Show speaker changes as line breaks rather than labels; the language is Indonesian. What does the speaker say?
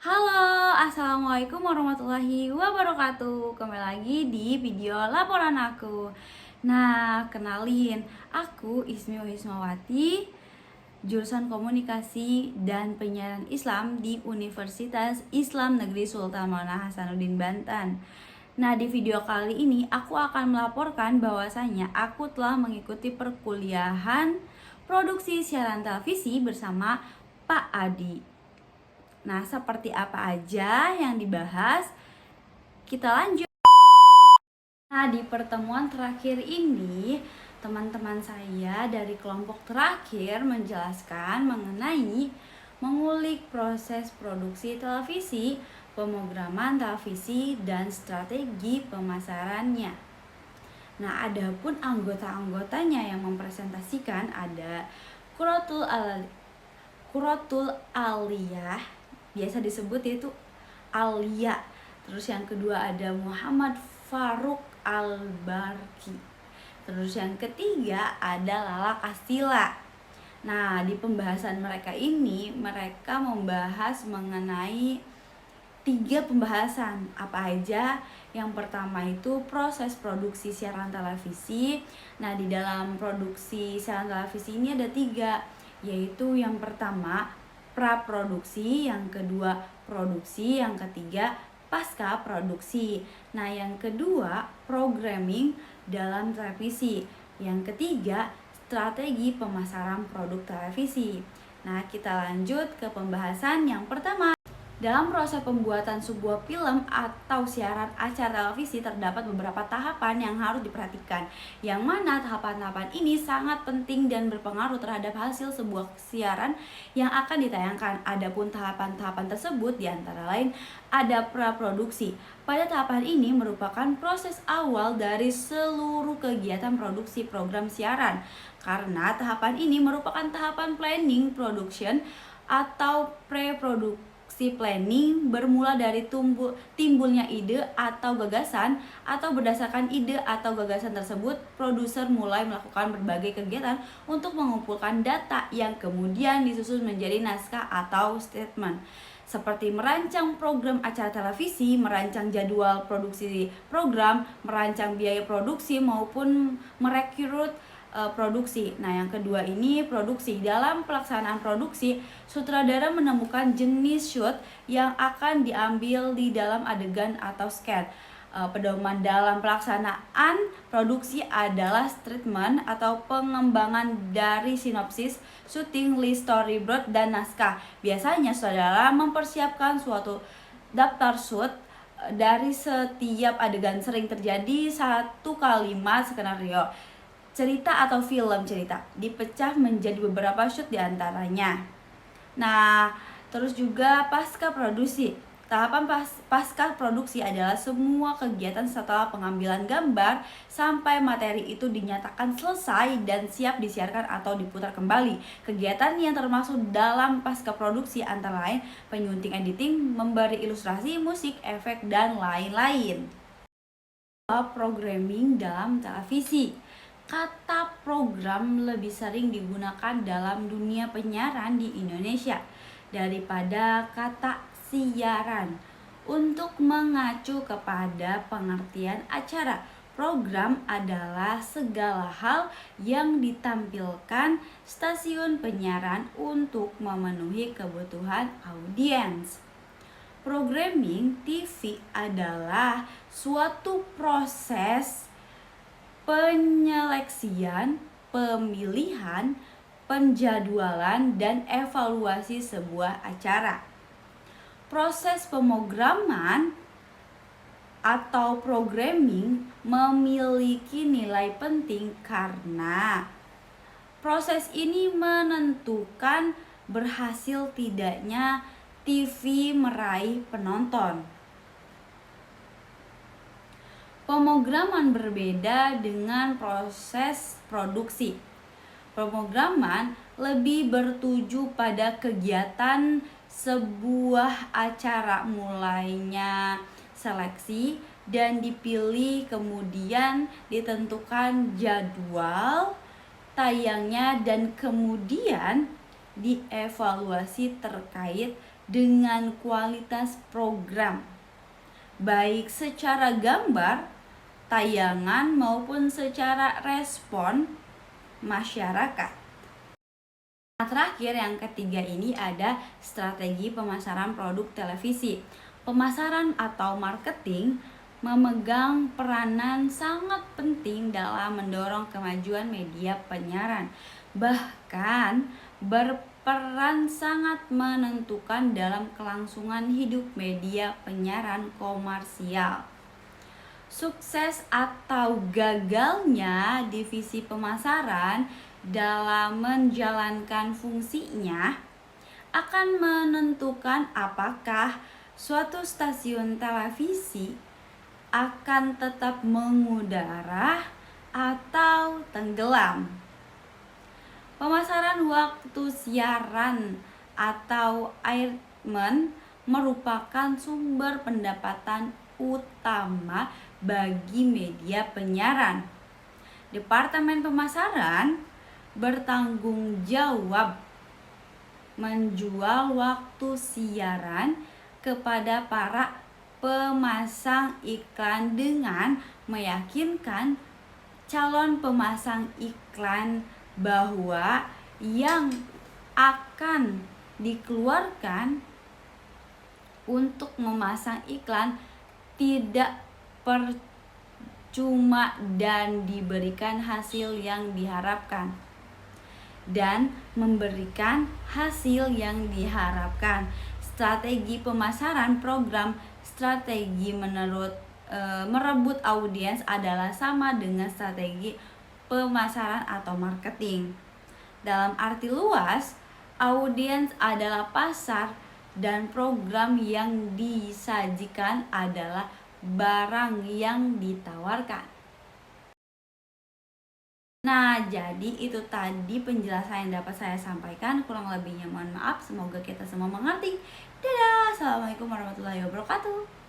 Halo, assalamualaikum warahmatullahi wabarakatuh. Kembali lagi di video laporan aku. Nah, kenalin, aku Ismi Wismawati, jurusan Komunikasi dan Penyiaran Islam di Universitas Islam Negeri Sultan Mauna Hasanuddin Banten. Nah, di video kali ini aku akan melaporkan bahwasanya aku telah mengikuti perkuliahan produksi siaran televisi bersama Pak Adi. Nah, seperti apa aja yang dibahas? Kita lanjut. Nah, di pertemuan terakhir ini, teman-teman saya dari kelompok terakhir menjelaskan mengenai mengulik proses produksi televisi, pemrograman televisi, dan strategi pemasarannya. Nah, adapun anggota-anggotanya yang mempresentasikan ada Quratul Aliyah, biasa disebut yaitu Alia. Terus yang kedua ada Muhammad Faruk Al-Barki. Terus yang ketiga ada Lala Kastila. Nah, di pembahasan mereka ini, mereka membahas mengenai 3 pembahasan. Apa aja? Yang pertama itu proses produksi siaran televisi. Nah, di dalam produksi siaran televisi ini ada 3, yaitu yang pertama praproduksi, yang kedua produksi, yang ketiga pasca produksi. Nah, yang kedua programming dalam televisi, yang ketiga strategi pemasaran produk televisi. Nah, kita lanjut ke pembahasan yang pertama. Dalam proses pembuatan sebuah film atau siaran acara televisi terdapat beberapa tahapan yang harus diperhatikan, yang mana tahapan-tahapan ini sangat penting dan berpengaruh terhadap hasil sebuah siaran yang akan ditayangkan. Adapun tahapan-tahapan tersebut diantara lain ada praproduksi. Pada tahapan ini merupakan proses awal dari seluruh kegiatan produksi program siaran, karena tahapan ini merupakan tahapan planning production atau pre-produksi. Planning bermula dari timbulnya ide atau gagasan, atau berdasarkan ide atau gagasan tersebut, produser mulai melakukan berbagai kegiatan untuk mengumpulkan data yang kemudian disusun menjadi naskah atau statement, seperti merancang program acara televisi, merancang jadwal produksi program, merancang biaya produksi, maupun merekrut produksi. Nah, yang kedua ini produksi. Dalam pelaksanaan produksi, sutradara menemukan jenis shoot yang akan diambil di dalam adegan atau sketch. Pedoman dalam pelaksanaan produksi adalah treatment atau pengembangan dari sinopsis, syuting, list, storyboard, dan naskah. Biasanya sutradara mempersiapkan suatu daftar shoot dari setiap adegan. Sering terjadi satu kalimat skenario cerita atau film cerita dipecah menjadi beberapa shoot diantaranya. Nah, terus juga pasca produksi. Tahapan pasca produksi adalah semua kegiatan setelah pengambilan gambar sampai materi itu dinyatakan selesai dan siap disiarkan atau diputar kembali. Kegiatan yang termasuk dalam pasca produksi antara lain penyunting, editing, memberi ilustrasi, musik, efek, dan lain-lain. Programming dalam televisi. Kata program lebih sering digunakan dalam dunia penyiaran di Indonesia daripada kata siaran untuk mengacu kepada pengertian acara. Program adalah segala hal yang ditampilkan stasiun penyiaran untuk memenuhi kebutuhan audiens. Programming TV adalah suatu proses penyeleksian, pemilihan, penjadwalan, dan evaluasi sebuah acara. Proses pemrograman atau programming memiliki nilai penting karena proses ini menentukan berhasil tidaknya TV meraih penonton. Pemrograman berbeda dengan proses produksi. Pemrograman lebih bertuju pada kegiatan sebuah acara, mulainya seleksi dan dipilih, kemudian ditentukan jadwal tayangnya, dan kemudian dievaluasi terkait dengan kualitas program, baik secara gambar, tayangan maupun secara respon masyarakat. Nah, terakhir yang ketiga ini ada strategi pemasaran produk televisi. Pemasaran atau marketing memegang peranan sangat penting dalam mendorong kemajuan media penyiaran. Bahkan berperan sangat menentukan dalam kelangsungan hidup media penyiaran komersial. Sukses atau gagalnya divisi pemasaran dalam menjalankan fungsinya akan menentukan apakah suatu stasiun televisi akan tetap mengudara atau tenggelam. Pemasaran waktu siaran atau airtime merupakan sumber pendapatan utama bagi media penyiaran. Departemen pemasaran bertanggung jawab menjual waktu siaran kepada para pemasang iklan dengan meyakinkan calon pemasang iklan bahwa yang akan dikeluarkan untuk memasang iklan tidak percuma dan diberikan hasil yang diharapkan dan memberikan hasil yang diharapkan. Strategi pemasaran program strategi merebut audiens adalah sama dengan strategi pemasaran atau marketing. Dalam arti luas, audiens adalah pasar dan program yang disajikan adalah barang yang ditawarkan. Nah, jadi itu tadi penjelasan yang dapat saya sampaikan. Kurang lebihnya mohon maaf. Semoga kita semua mengerti. Dadah. Assalamualaikum warahmatullahi wabarakatuh.